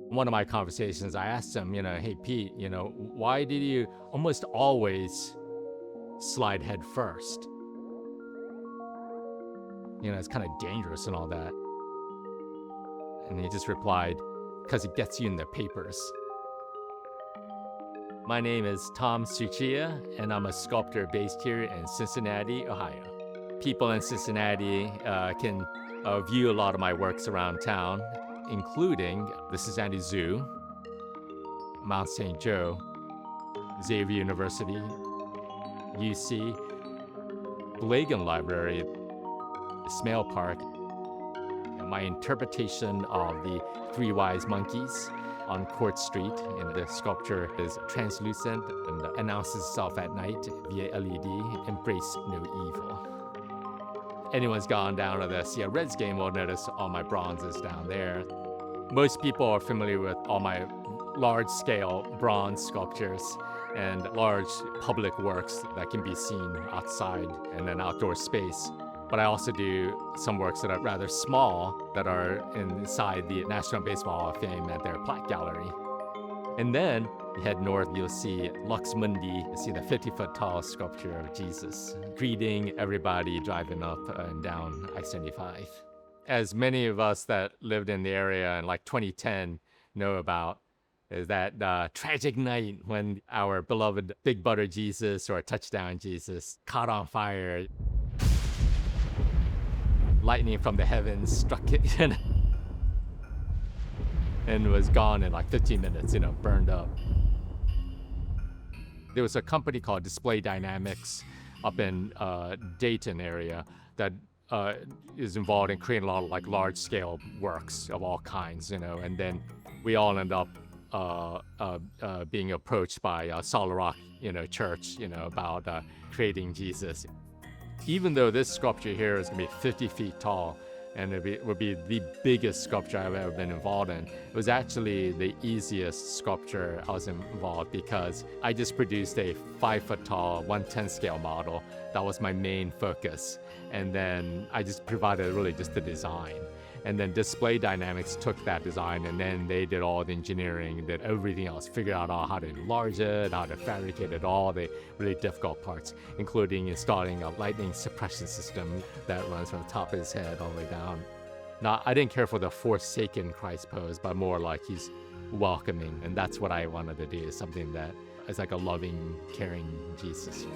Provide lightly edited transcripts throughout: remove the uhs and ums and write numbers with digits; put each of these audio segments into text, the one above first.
One of my conversations, I asked him, hey, Pete, why did you almost always slide head first? It's kind of dangerous and all that. And he just replied, because it gets you in the papers. My name is Tom Tsuchiya, and I'm a sculptor based here in Cincinnati, Ohio. People in Cincinnati can view a lot of my works around town, including the Cincinnati Zoo, Mount St. Joe, Xavier University, UC, Blagan Library, Smale Park, and my interpretation of the Three Wise Monkeys on Court Street. And the sculpture is translucent and announces itself at night via LED, embrace no evil. Anyone's gone down to the Seattle Reds game will notice all my bronzes down there. Most people are familiar with all my large-scale bronze sculptures and large public works that can be seen outside in an outdoor space. But I also do some works that are rather small that are inside the National Baseball Hall of Fame at their plaque gallery. And then you head north, you'll see Lux Mundi. You see the 50-foot tall sculpture of Jesus greeting everybody driving up and down I-75. As many of us that lived in the area in like 2010 know about, is that tragic night when our beloved Big Butter Jesus or Touchdown Jesus caught on fire. Lightning from the heavens struck it and was gone in like 15 minutes, burned up. There was a company called Display Dynamics up in Dayton area that is involved in creating a lot of like large scale works of all kinds, and then we all end up being approached by Solid Rock, Church, about creating Jesus. Even though this sculpture here is going to be 50 feet tall and it would be the biggest sculpture I've ever been involved in, it was actually the easiest sculpture I was involved because I just produced a 5-foot tall 1/10 scale model. That was my main focus. And then I just provided really just the design. And then Display Dynamics took that design and then they did all the engineering, did everything else, figured out how to enlarge it, how to fabricate it, all the really difficult parts, including installing a lightning suppression system that runs from the top of his head all the way down. Now, I didn't care for the Forsaken Christ pose, but more like he's welcoming. And that's what I wanted to do, something that is like a loving, caring Jesus.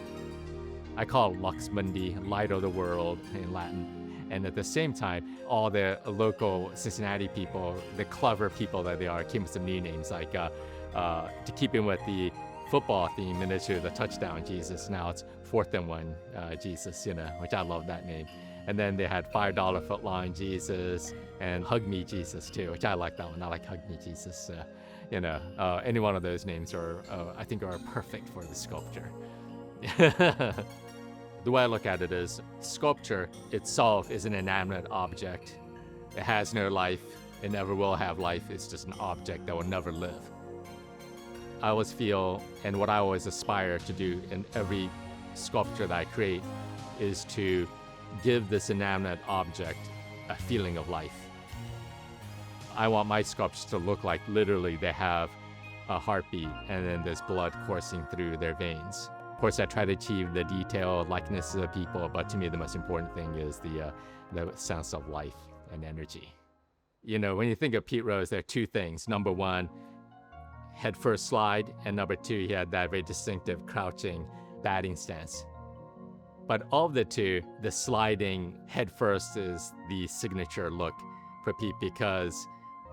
I call it Lux Mundi, light of the world in Latin. And at the same time, all the local Cincinnati people, the clever people that they are, came with some new names, like to keep in with the football theme, and it's the Touchdown Jesus. Now it's 4th and 1 Jesus, which I love that name. And then they had $5 footline Jesus and Hug Me Jesus too, which I like that one. I like Hug Me Jesus. Any one of those names I think are perfect for the sculpture. The way I look at it is sculpture itself is an inanimate object. It has no life. It never will have life. It's just an object that will never live. I always feel, and what I always aspire to do in every sculpture that I create, is to give this inanimate object a feeling of life. I want my sculptures to look like literally they have a heartbeat and then there's blood coursing through their veins. Of course, I try to achieve the detailed likenesses of people, but to me, the most important thing is the sense of life and energy. When you think of Pete Rose, there are two things. Number one, head first slide, and number two, he had that very distinctive crouching batting stance. But of the two, the sliding head first is the signature look for Pete because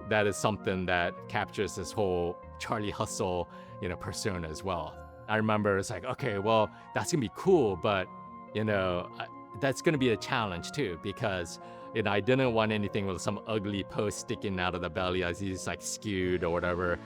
that is something that captures this whole Charlie Hustle, persona as well. I remember it's like, okay, well, that's gonna be cool, but that's gonna be a challenge too, because I didn't want anything with some ugly post sticking out of the belly as he's like skewed or whatever.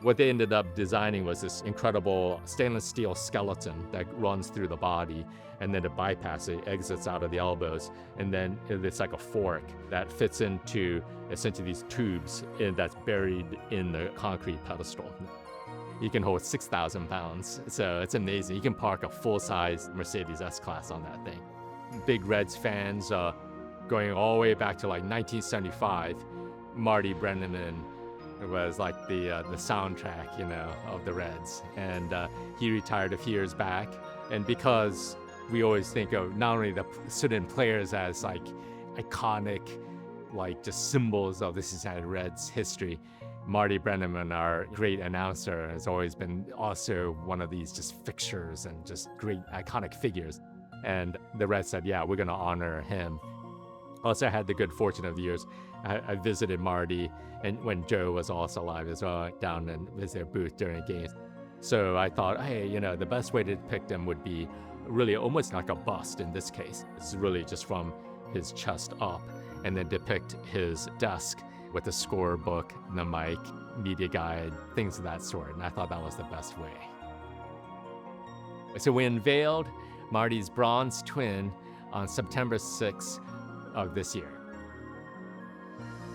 What they ended up designing was this incredible stainless steel skeleton that runs through the body, and then it bypasses, it exits out of the elbows, and then it's like a fork that fits into essentially these tubes that's buried in the concrete pedestal. You can hold 6,000 pounds, so it's amazing. You can park a full-size Mercedes S-Class on that thing. Big Reds fans, going all the way back to like 1975, Marty Brennaman It was like the soundtrack, of the Reds. And he retired a few years back. And because we always think of not only the certain players as like iconic, like just symbols of the Cincinnati Reds history, Marty Brennaman, our great announcer, has always been also one of these just fixtures and just great iconic figures. And the Reds said, yeah, we're going to honor him. Also, I had the good fortune of the years. I visited Marty, and when Joe was also alive as well, down and visit their booth during games. So I thought, hey, the best way to depict him would be really almost like a bust in this case. It's really just from his chest up, and then depict his desk with the scorebook, the mic, media guide, things of that sort. And I thought that was the best way. So we unveiled Marty's bronze twin on September 6th of this year.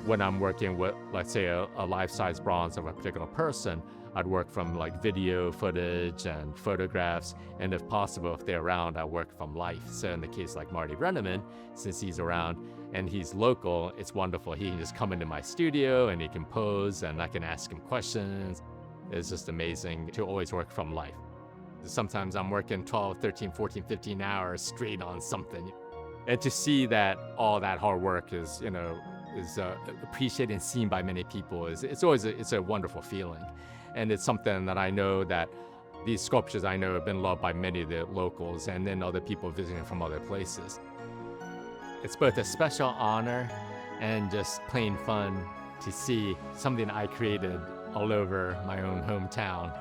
When I'm working with, let's say, a life-size bronze of a particular person, I'd work from like video footage and photographs, and if possible, if they're around, I work from life. So in the case like Marty Brennaman, since he's around and he's local, it's wonderful. He can just come into my studio and he can pose and I can ask him questions. It's just amazing to always work from life. Sometimes I'm working 12, 13, 14, 15 hours straight on something. And to see that all that hard work is appreciated and seen by many people it's a wonderful feeling. And it's something that I know that these sculptures I know have been loved by many of the locals and then other people visiting from other places. It's both a special honor and just plain fun to see something I created all over my own hometown.